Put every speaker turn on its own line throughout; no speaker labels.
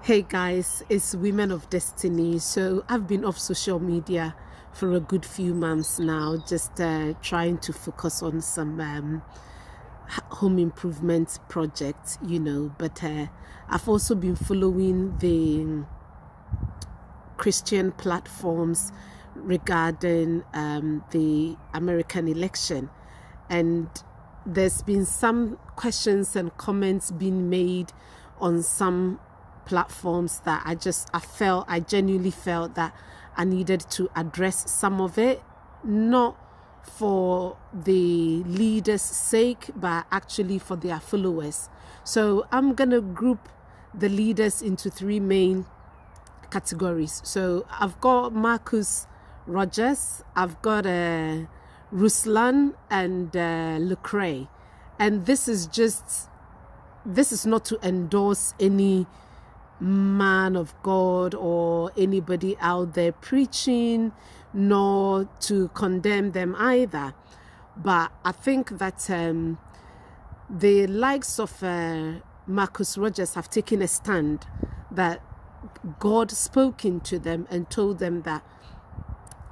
Hey guys, it's Women of Destiny. So I've been off social media for a good few months now, just trying to focus on some home improvement projects, But I've also been following the Christian platforms regarding the American election, and there's been some questions and comments being made on some platforms that I genuinely felt that I needed to address some of it, not for the leaders' sake, but actually for their followers. So I'm gonna group the leaders into three main categories. So I've got Marcus Rogers, I've got Ruslan, and Lecrae, and this is not to endorse any man of God or anybody out there preaching, nor to condemn them either. But I think that the likes of Marcus Rogers have taken a stand that God spoken to them and told them that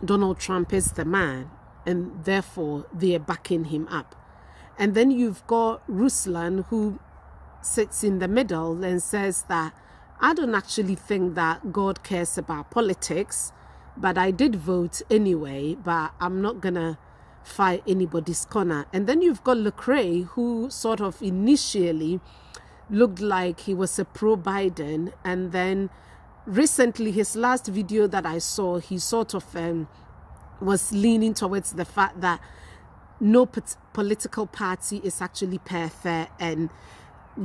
Donald Trump is the man, and therefore they are backing him up. And then you've got Ruslan, who sits in the middle and says that I don't actually think that God cares about politics, but I did vote anyway, but I'm not gonna fight anybody's corner. And then you've got Lecrae, who sort of initially looked like he was a pro-Biden, and then recently his last video that I saw, he sort of was leaning towards the fact that no political party is actually perfect, and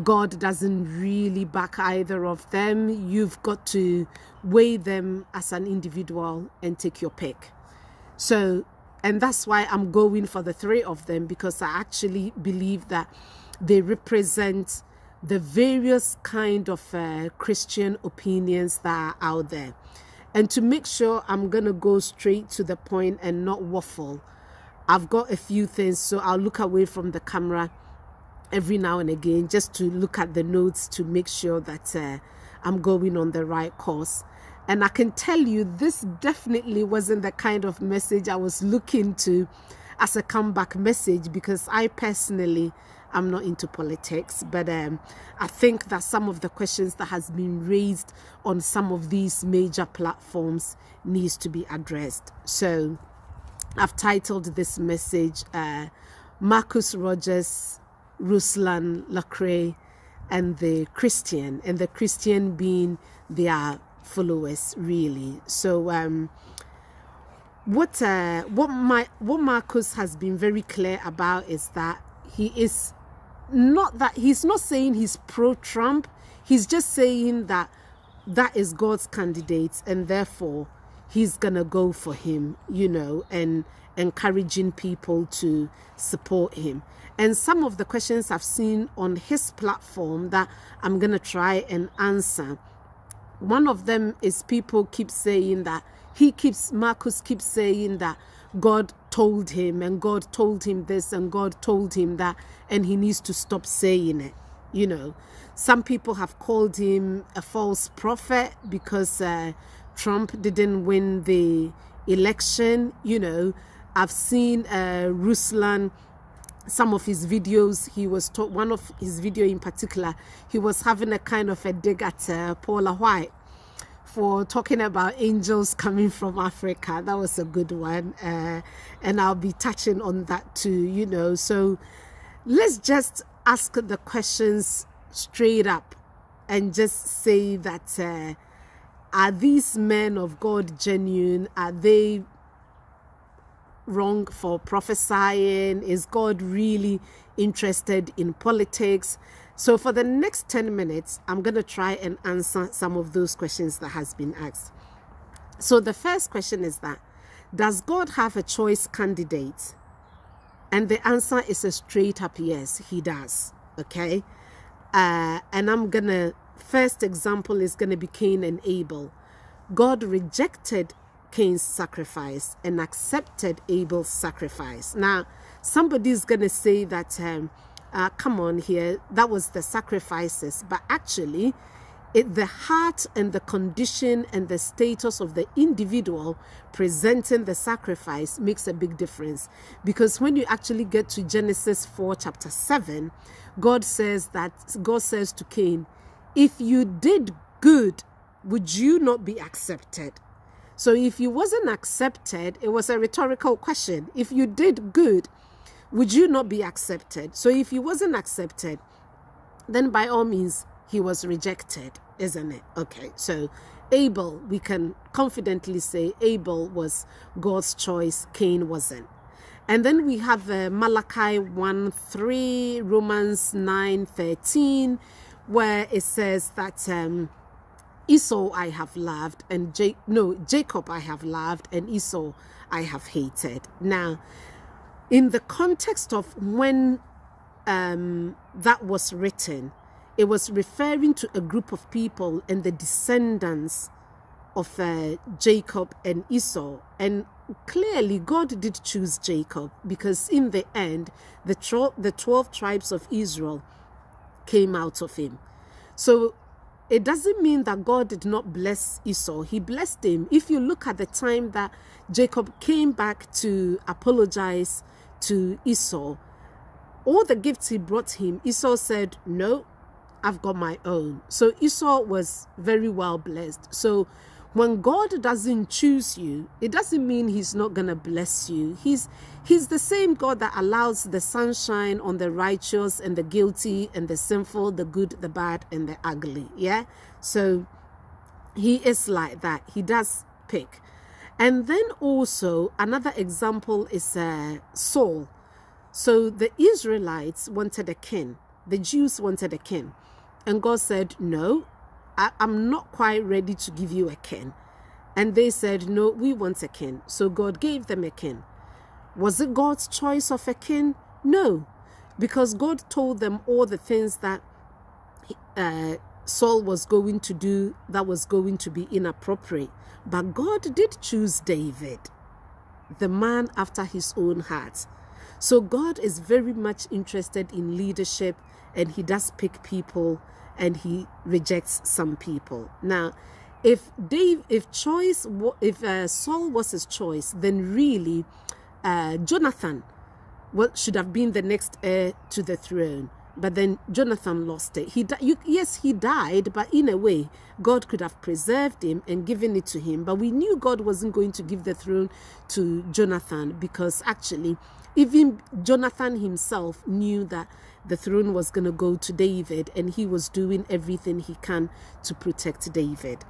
God doesn't really back either of them. You've got to weigh them as an individual and take your pick. So, and that's why I'm going for the three of them, because I actually believe that they represent the various kind of Christian opinions that are out there. And to make sure I'm going to go straight to the point and not waffle, I've got a few things, so I'll look away from the camera every now and again just to look at the notes to make sure that I'm going on the right course. And I can tell you, this definitely wasn't the kind of message I was looking to as a comeback message, because I personally am not into politics, but I think that some of the questions that has been raised on some of these major platforms needs to be addressed. So I've titled this message Marcus Rogers, Ruslan, Lecrae, and the Christian being their followers, really. So what Marcus has been very clear about is that he's not saying he's pro-Trump. He's just saying that is God's candidate, and therefore he's gonna go for him, and encouraging people to support him. And some of the questions I've seen on his platform that I'm going to try and answer. One of them is people keep saying that Marcus keeps saying that God told him, and God told him this, and God told him that, and he needs to stop saying it. Some people have called him a false prophet because Trump didn't win the election. I've seen Ruslan, some of his videos, one of his video in particular, he was having a kind of a dig at Paula White for talking about angels coming from Africa. That was a good one, and I'll be touching on that too. So let's just ask the questions straight up and just say that are these men of God genuine? Are they wrong for prophesying? Is God really interested in politics? So for the next 10 minutes, I'm going to try and answer some of those questions that has been asked. So the first question is that, does God have a choice candidate? And the answer is a straight up yes, he does. Okay. And I'm going to, first example is going to be Cain and Abel. God rejected Cain's sacrifice and accepted Abel's sacrifice. Now, somebody's going to say that, come on here, that was the sacrifices. But actually, the heart and the condition and the status of the individual presenting the sacrifice makes a big difference. Because when you actually get to Genesis 4 chapter 7, God says to Cain, if you did good, would you not be accepted? So if you wasn't accepted, it was a rhetorical question. If you did good, would you not be accepted? So if he wasn't accepted, then by all means, he was rejected, isn't it? Okay, so Abel, we can confidently say Abel was God's choice, Cain wasn't. And then we have Malachi 1:3, Romans 9:13, where it says that Esau I have loved, and Jacob I have loved, and Esau I have hated. Now, in the context of when that was written, it was referring to a group of people and the descendants of Jacob and Esau. And clearly God did choose Jacob, because in the end, the 12 tribes of Israel came out of him. So it doesn't mean that God did not bless Esau. He blessed him. If you look at the time that Jacob came back to apologize to Esau, all the gifts he brought him, Esau said, no, I've got my own. So Esau was very well blessed. So when God doesn't choose you, it doesn't mean he's not going to bless you. He's the same God that allows the sunshine on the righteous and the guilty and the sinful, the good, the bad, and the ugly. Yeah. So he is like that. He does pick. And then also another example is Saul. So the Israelites wanted a king. The Jews wanted a king. And God said, no, I'm not quite ready to give you a king. And they said, no, we want a king. So God gave them a king. Was it God's choice of a king? No, because God told them all the things that Saul was going to do that was going to be inappropriate. But God did choose David, the man after his own heart. So God is very much interested in leadership, and he does pick people and he rejects some people. Now, if Saul was his choice, then really Jonathan should have been the next heir to the throne. But then Jonathan lost it. He died, but in a way, God could have preserved him and given it to him. But we knew God wasn't going to give the throne to Jonathan, because actually, even Jonathan himself knew that the throne was going to go to David, and he was doing everything he can to protect David.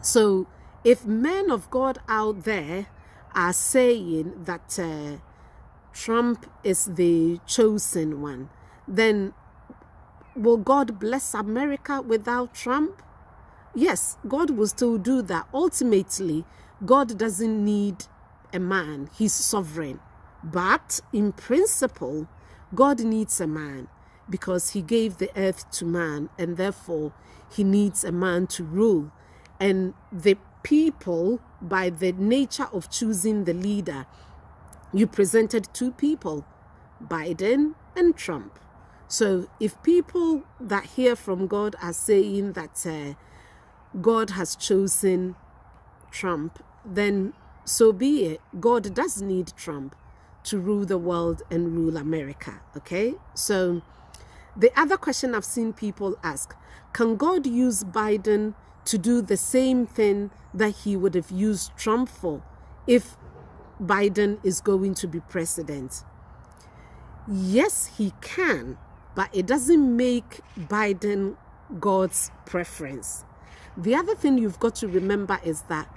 So if men of God out there are saying that Trump is the chosen one, then will God bless America without Trump? Yes, God will still do that. Ultimately, God doesn't need a man. He's sovereign. But in principle, God needs a man, because he gave the earth to man, and therefore he needs a man to rule. And the people, by the nature of choosing the leader, you presented two people, Biden and Trump. So if people that hear from God are saying that God has chosen Trump, then so be it. God does need Trump to rule the world and rule America. Okay? So the other question I've seen people ask, can God use Biden to do the same thing that he would have used Trump for if Biden is going to be president? Yes, he can, but it doesn't make Biden God's preference. The other thing you've got to remember is that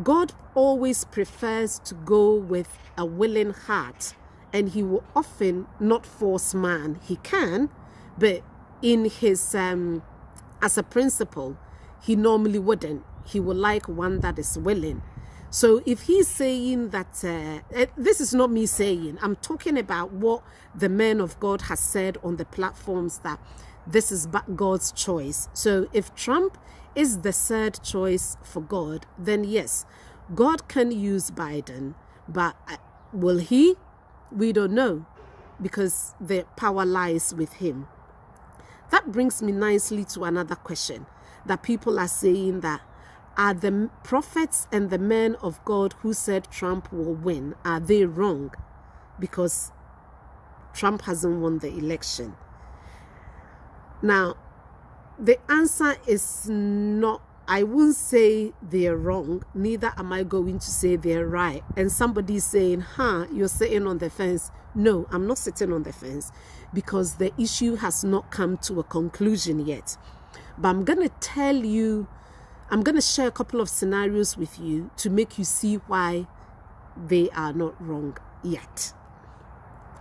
God always prefers to go with a willing heart, and he will often not force man. He can, but in his as a principle, he normally wouldn't. He would like one that is willing. So if he's saying that, this is not me saying, I'm talking about what the men of God has said on the platforms, that this is God's choice. So if Trump is the third choice for God, then yes, God can use Biden, but will he? We don't know, because the power lies with him. That brings me nicely to another question. that people are saying that, are the prophets and the men of God who said Trump will win, are they wrong? Because Trump hasn't won the election. Now, the answer is not, I won't say they're wrong, neither am I going to say they're right. And somebody's saying, you're sitting on the fence. No, I'm not sitting on the fence, because the issue has not come to a conclusion yet. But I'm going to tell you, I'm going to share a couple of scenarios with you to make you see why they are not wrong yet.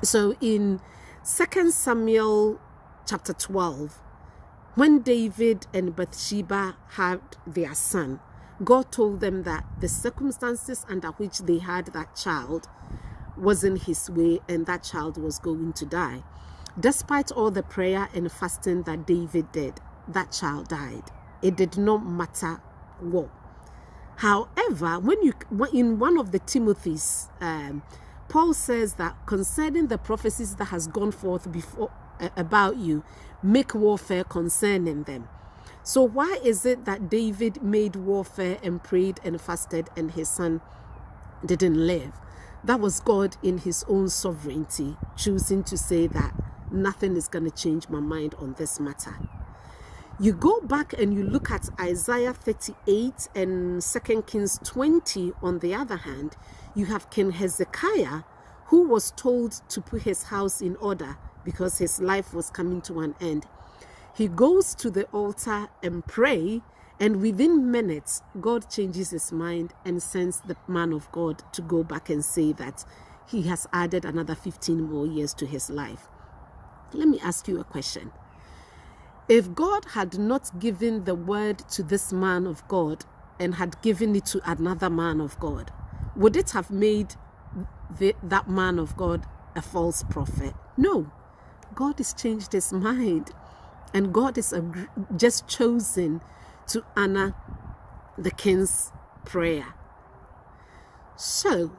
So in 2 Samuel chapter 12, when David and Bathsheba had their son, God told them that the circumstances under which they had that child wasn't his way, and that child was going to die. Despite all the prayer and fasting that David did, that child died. It did not matter what. However, in one of the Timothy's, Paul says that concerning the prophecies that has gone forth before about you, make warfare concerning them. So why is it that David made warfare and prayed and fasted and his son didn't live? That was God in his own sovereignty choosing to say that nothing is going to change my mind on this matter. You go back and you look at Isaiah 38 and 2 Kings 20. On the other hand, you have King Hezekiah, who was told to put his house in order because his life was coming to an end. He goes to the altar and pray, and within minutes, God changes his mind and sends the man of God to go back and say that he has added another 15 more years to his life. Let me ask you a question. If God had not given the word to this man of God and had given it to another man of God, would it have made that man of God a false prophet? No. God has changed his mind, and God is just chosen to honor the king's prayer. So,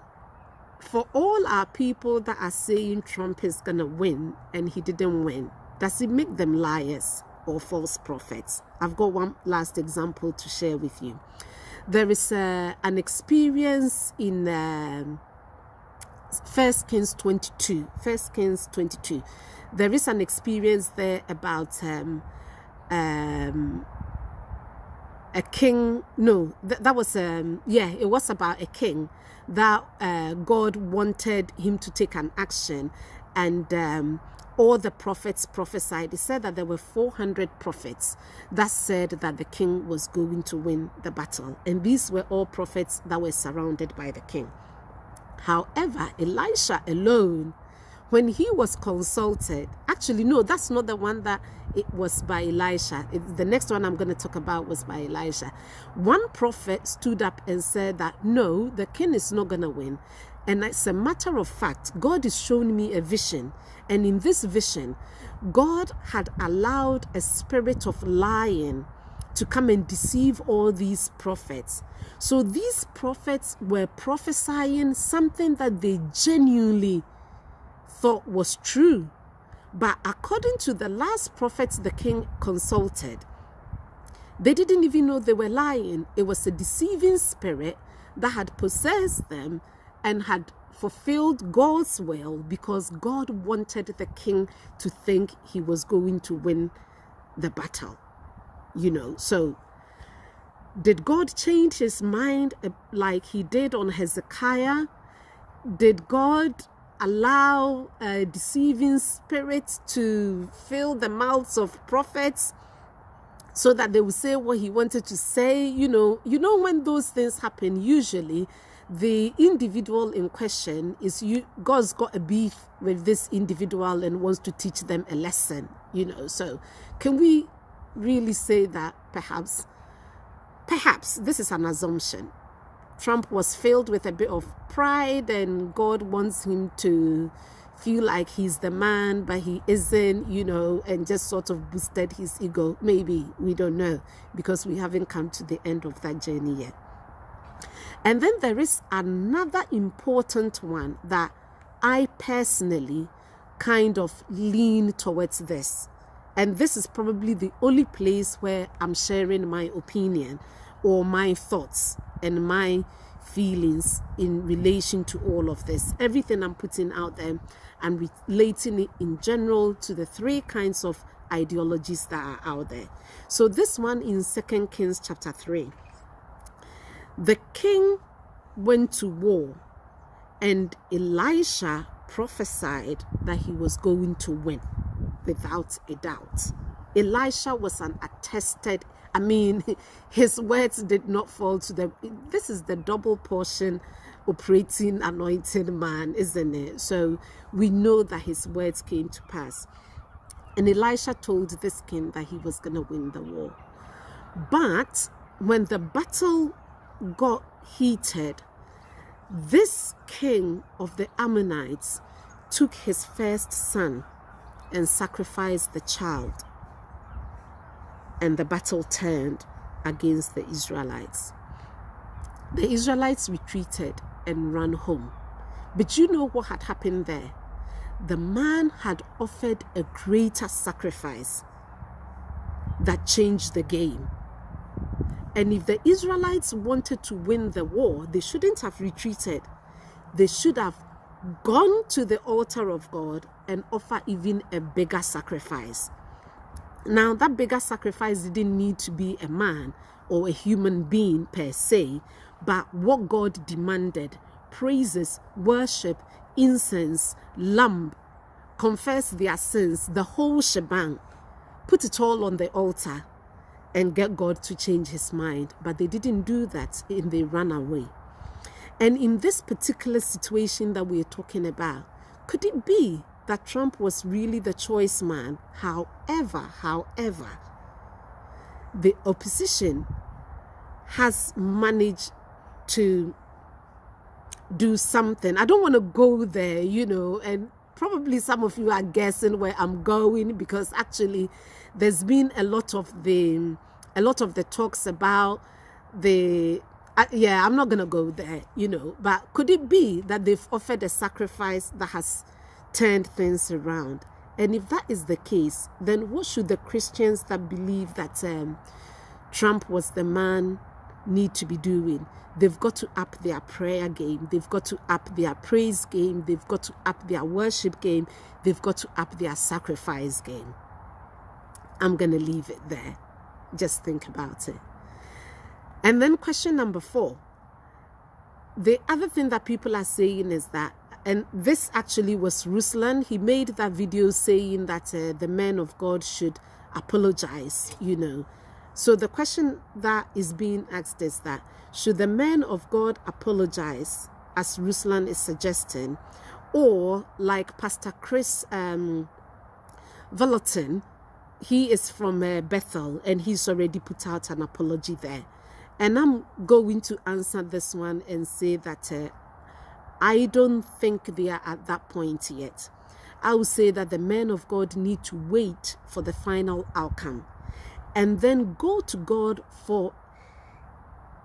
for all our people that are saying Trump is going to win and he didn't win, does it make them liars or false prophets? I've got one last example to share with you. There is an experience in 1 Kings 22. 1 Kings 22. There is an experience there about a king. No, that was it was about a king that God wanted him to take an action, and all the prophets prophesied. It said that there were 400 prophets that said that the king was going to win the battle, and these were all prophets that were surrounded by the king. However, Elisha alone, when he was consulted, actually, no, that's not the one that it was by Elisha. The next one I'm going to talk about was by Elisha. One prophet stood up and said that, no, the king is not going to win. And as a matter of fact, God is showing me a vision. And in this vision, God had allowed a spirit of lying to come and deceive all these prophets. So these prophets were prophesying something that they genuinely thought was true. But according to the last prophets the king consulted, they didn't even know they were lying. It was a deceiving spirit that had possessed them and had fulfilled God's will, because God wanted the king to think he was going to win the battle. So did God change his mind like he did on Hezekiah? Did God allow a deceiving spirit to fill the mouths of prophets so that they would say what he wanted to say? When those things happen, usually the individual in question is God's got a beef with this individual and wants to teach them a lesson. So can we really say that perhaps this is an assumption? Trump was filled with a bit of pride and God wants him to feel like he's the man, but he isn't, and just sort of boosted his ego. Maybe, we don't know, because we haven't come to the end of that journey yet. And then there is another important one that I personally kind of lean towards this. And this is probably the only place where I'm sharing my opinion or my thoughts and my feelings in relation to all of this. Everything I'm putting out there, I'm relating it in general to the three kinds of ideologies that are out there. So this one in 2 Kings chapter 3, the king went to war and Elisha prophesied that he was going to win without a doubt. Elisha was an attested, his words did not fall to them. This is the double portion operating anointed man, isn't it? So we know that his words came to pass. And Elisha told this king that he was going to win the war. But when the battle got heated, this king of the Ammonites took his first son and sacrificed the child. And the battle turned against the Israelites. The Israelites retreated and ran home. But you know what had happened there? The man had offered a greater sacrifice that changed the game. And if the Israelites wanted to win the war, they shouldn't have retreated. They should have gone to the altar of God and offer even a bigger sacrifice. Now, that bigger sacrifice didn't need to be a man or a human being per se, but what God demanded: praises, worship, incense, lamb, confess their sins, the whole shebang. Put it all on the altar and get God to change his mind. But they didn't do that, and they ran away. And in this particular situation that we're talking about, could it be that Trump was really the choice man? However, the opposition has managed to do something. I don't want to go there, and probably some of you are guessing where I'm going, because actually there's been a lot of the talks about the I'm not gonna go there, but could it be that they've offered a sacrifice that has turned things around? And if that is the case, then what should the Christians that believe that Trump was the man need to be doing? They've got to up their prayer game. They've got to up their praise game. They've got to up their worship game. They've got to up their sacrifice game. I'm going to leave it there. Just think about it. And then question number 4. The other thing that people are saying is that, and this actually was Ruslan, he made that video saying that the men of God should apologize, So the question that is being asked is that, should the men of God apologize, as Ruslan is suggesting, or like Pastor Chris Vallotton, he is from Bethel, and he's already put out an apology there. And I'm going to answer this one and say that I don't think they are at that point yet. I would say that the men of God need to wait for the final outcome and then go to God for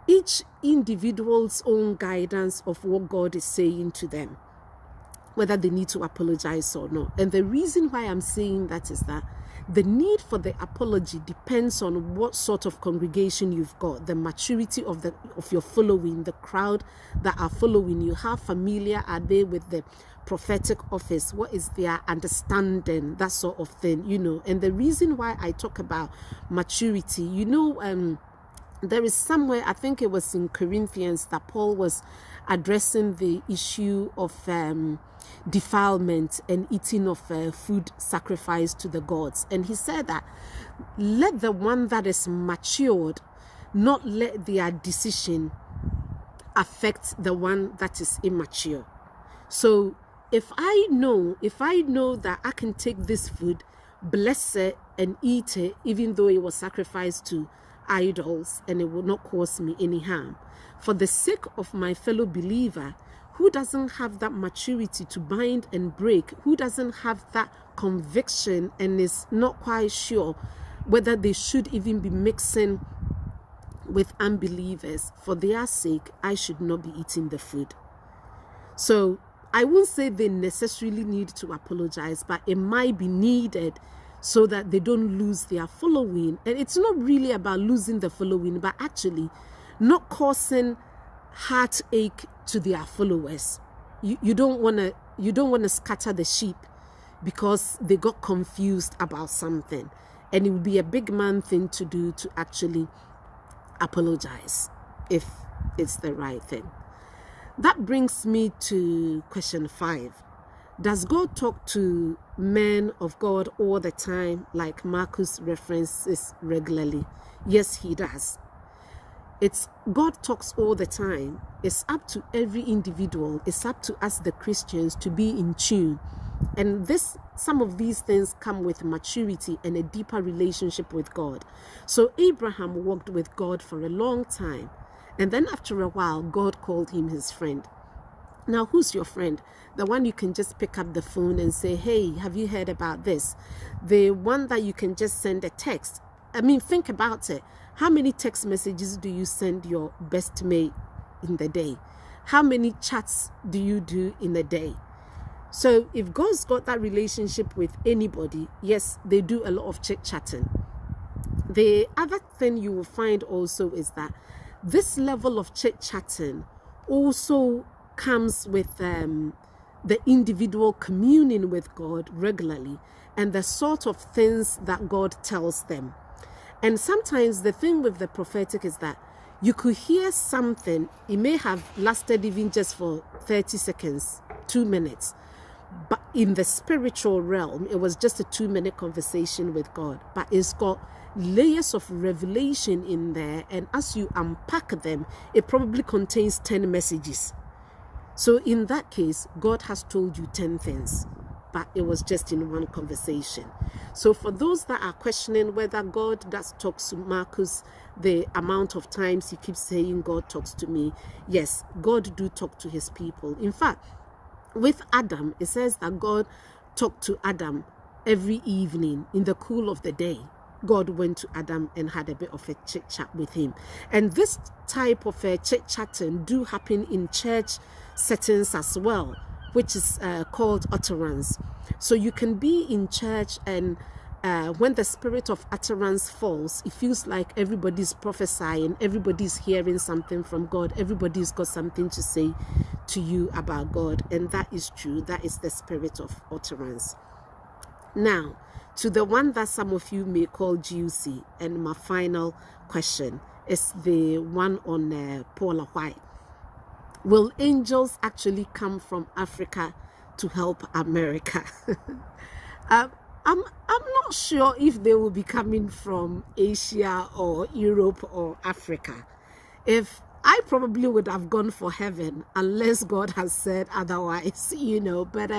each individual's own guidance of what God is saying to them, whether they need to apologize or not. And the reason why I'm saying that is that the need for the apology depends on what sort of congregation you've got, the maturity of your following, the crowd that are following you. How familiar are they with the prophetic office? What is their understanding? That sort of thing, And the reason why I talk about maturity, there is somewhere, I think it was in Corinthians, that Paul was addressing the issue of defilement and eating of food sacrificed to the gods. And he said that let the one that is matured not let their decision affect the one that is immature. So if I know that I can take this food, bless it and eat it, even though it was sacrificed to idols, and it will not cause me any harm, for the sake of my fellow believer who doesn't have that maturity to bind and break, who doesn't have that conviction and is not quite sure whether they should even be mixing with unbelievers, for their sake, I should not be eating the food. So I won't say they necessarily need to apologize, but it might be needed so that they don't lose their following. And it's not really about losing the following, but actually not causing heartache to their followers. You don't want to scatter the sheep because they got confused about something. And it would be a big man thing to do, to actually apologize if it's the right thing. That brings me to question 5. Does God talk to men of God all the time, like Marcus references regularly? Yes, he does. It's God talks all the time. It's up to every individual. It's up to us, the Christians, to be in tune. And some of these things come with maturity and a deeper relationship with God. So Abraham walked with God for a long time. And then after a while, God called him his friend. Now, who's your friend? The one you can just pick up the phone and say, hey, have you heard about this? The one that you can just send a text. I mean, think about it. How many text messages do you send your best mate in the day? How many chats do you do in a day? So if God's got that relationship with anybody, yes, they do a lot of chit-chatting. The other thing you will find also is that this level of chit-chatting also comes with the individual communing with God regularly and the sort of things that God tells them. And sometimes the thing with the prophetic is that you could hear something, it may have lasted even just for 30 seconds, 2 minutes. But in the spiritual realm, it was just a 2-minute conversation with God. But it's got layers of revelation in there. And as you unpack them, it probably contains 10 messages. So in that case, God has told you 10 things, but it was just in one conversation. So for those that are questioning whether God does talk to Marcus, the amount of times he keeps saying God talks to me, yes, God do talk to his people. In fact, with Adam, it says that God talked to Adam every evening in the cool of the day. God went to Adam and had a bit of a chit chat with him. And this type of chit chatting do happen in church settings as well, which is called utterance. So you can be in church and when the spirit of utterance falls, it feels like everybody's prophesying, everybody's hearing something from God, everybody's got something to say to you about God. And that is true. That is the spirit of utterance. Now, to the one that some of you may call juicy, and my final question is the one on Paula White. Will angels actually come from Africa to help America? I'm not sure if they will be coming from Asia or Europe or Africa. If I probably would have gone for heaven unless God has said otherwise, but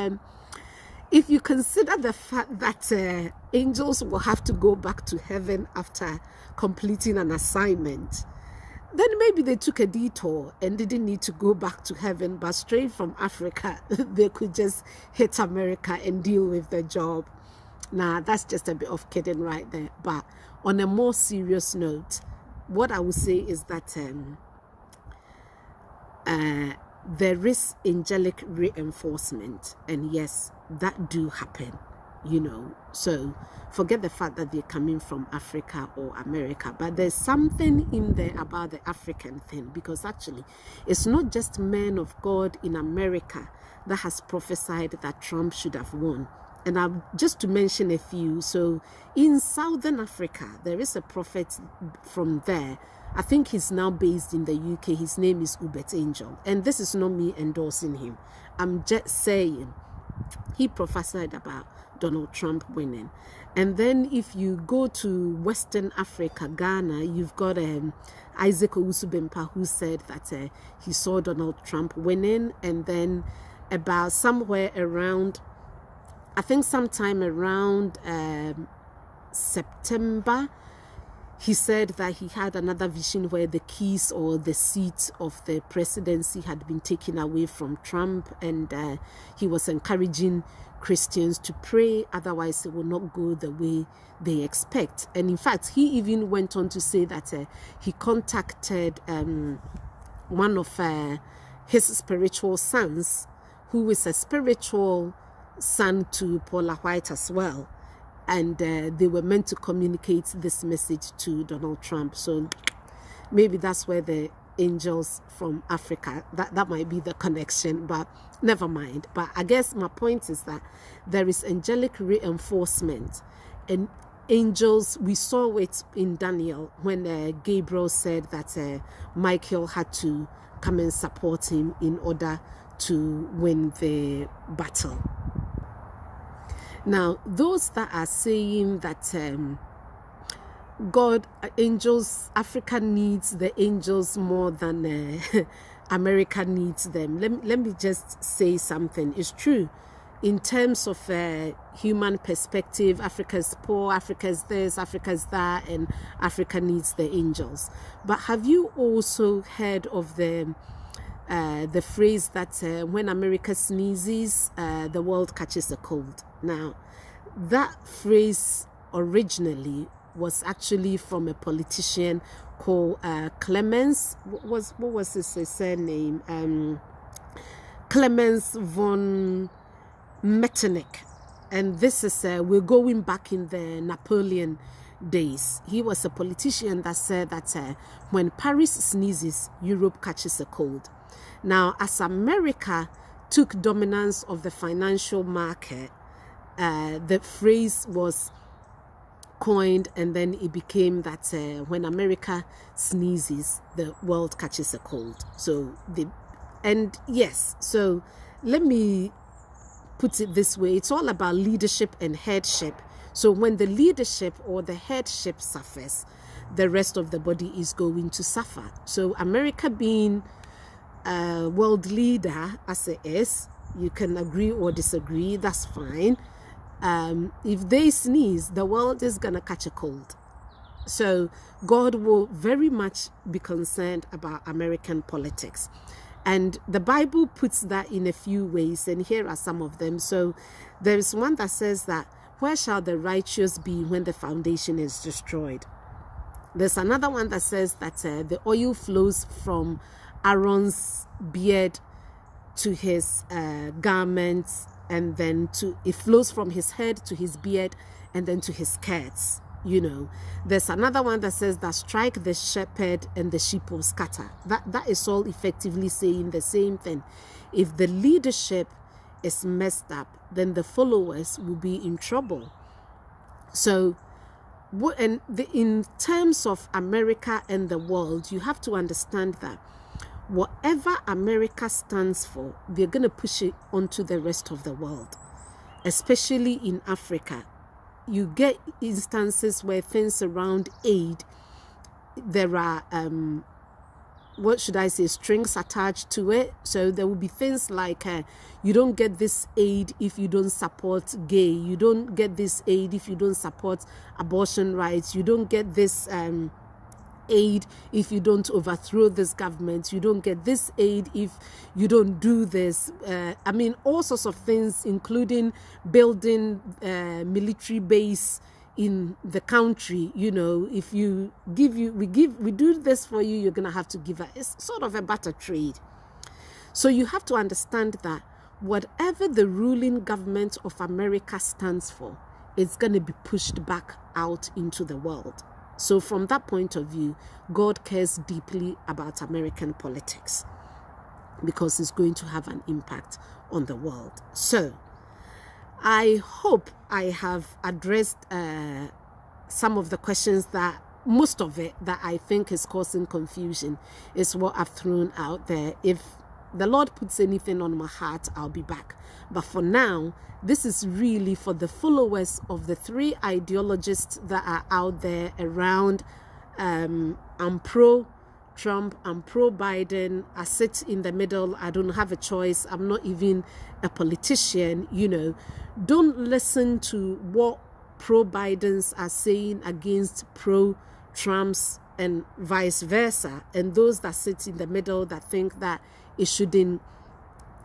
if you consider the fact that angels will have to go back to heaven after completing an assignment, then maybe they took a detour and didn't need to go back to heaven, but straight from Africa, they could just hit America and deal with the job. Nah, that's just a bit of kidding right there. But on a more serious note, what I would say is that there is angelic reinforcement, and yes, that do happen, so forget the fact that they're coming from Africa or America, but there's something in there about the African thing, because actually it's not just men of God in America that has prophesied that Trump should have won. And just to mention a few, so in Southern Africa, there is a prophet from there. I think he's now based in the UK. His name is Ubet Angel. And this is not me endorsing him. I'm just saying he prophesied about Donald Trump winning. And then if you go to Western Africa, Ghana, you've got Isaac Owusu-Bempah, who said that he saw Donald Trump winning. And then about somewhere around, I think sometime around September, he said that he had another vision where the keys or the seat of the presidency had been taken away from Trump, and he was encouraging Christians to pray, otherwise it will not go the way they expect. And in fact, he even went on to say that he contacted one of his spiritual sons, who is a spiritual son to Paula White as well, and they were meant to communicate this message to Donald Trump. So maybe that's where the angels from Africa, that might be the connection, but never mind. But I guess my point is that there is angelic reinforcement, and angels, we saw it in Daniel when Gabriel said that Michael had to come and support him in order to win the battle. Now, those that are saying that God, angels, Africa needs the angels more than America needs them. Let me just say something. It's true. In terms of human perspective, Africa is poor, Africa is this, Africa is that, and Africa needs the angels. But have you also heard of the phrase that when America sneezes, the world catches a cold? Now, that phrase originally was actually from a politician called Clemens. What was his surname? Clemens von Metternich. And this is we're going back in the Napoleon days. He was a politician that said that when Paris sneezes, Europe catches a cold. Now, as America took dominance of the financial market, the phrase was coined, and then it became that when America sneezes, the world catches a cold. So so let me put it this way. It's all about leadership and headship. So when the leadership or the headship suffers, the rest of the body is going to suffer. So America being a world leader as it is, you can agree or disagree, that's fine. If they sneeze, the world is going to catch a cold. So God will very much be concerned about American politics. And the Bible puts that in a few ways, and here are some of them. So there's one that says that, where shall the righteous be when the foundation is destroyed? There's another one that says that the oil flows from Aaron's beard to his garments, and then it flows from his head to his beard, and then to his skirts. You know, there's another one that says that strike the shepherd and the sheep will scatter. That is all effectively saying the same thing. If the leadership is messed up, then the followers will be in trouble. So, in terms of America and the world, you have to understand that whatever America stands for, they're going to push it onto the rest of the world, especially in Africa. You get instances where things around aid, there are, strings attached to it. So there will be things like, you don't get this aid if you don't support gay. You don't get this aid if you don't support abortion rights. You don't get this aid if you don't overthrow this government. You don't get this aid if you don't do this. All sorts of things, including building military base in the country. You know, if we do this for you, you're gonna have to give us. It's sort of a barter trade. So you have to understand that whatever the ruling government of America stands for, it's going to be pushed back out into the world. So from that point of view, God cares deeply about American politics because it's going to have an impact on the world. So I hope I have addressed some of the questions that, most of it that I think is causing confusion is what I've thrown out there. If the Lord puts anything on my heart, I'll be back. But for now, this is really for the followers of the three ideologists that are out there around. I'm pro-Trump, I'm pro-Biden, I sit in the middle, I don't have a choice, I'm not even a politician, you know. Don't listen to what pro-Bidens are saying against pro-Trumps and vice versa. And those that sit in the middle that think that it shouldn't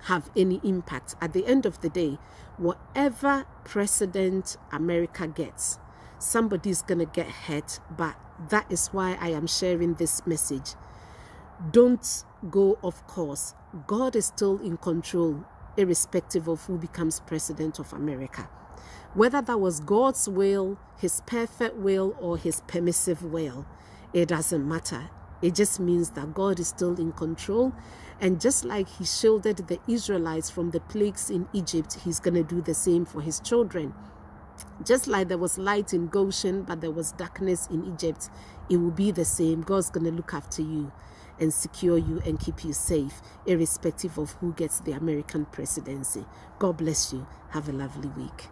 have any impact. At the end of the day, whatever precedent America gets, somebody's going to get hurt. But that is why I am sharing this message. Don't go off course. God is still in control, irrespective of who becomes president of America. Whether that was God's will, his perfect will, or his permissive will, it doesn't matter. It just means that God is still in control. And just like he shielded the Israelites from the plagues in Egypt, he's going to do the same for his children. Just like there was light in Goshen, but there was darkness in Egypt, it will be the same. God's going to look after you and secure you and keep you safe, irrespective of who gets the American presidency. God bless you. Have a lovely week.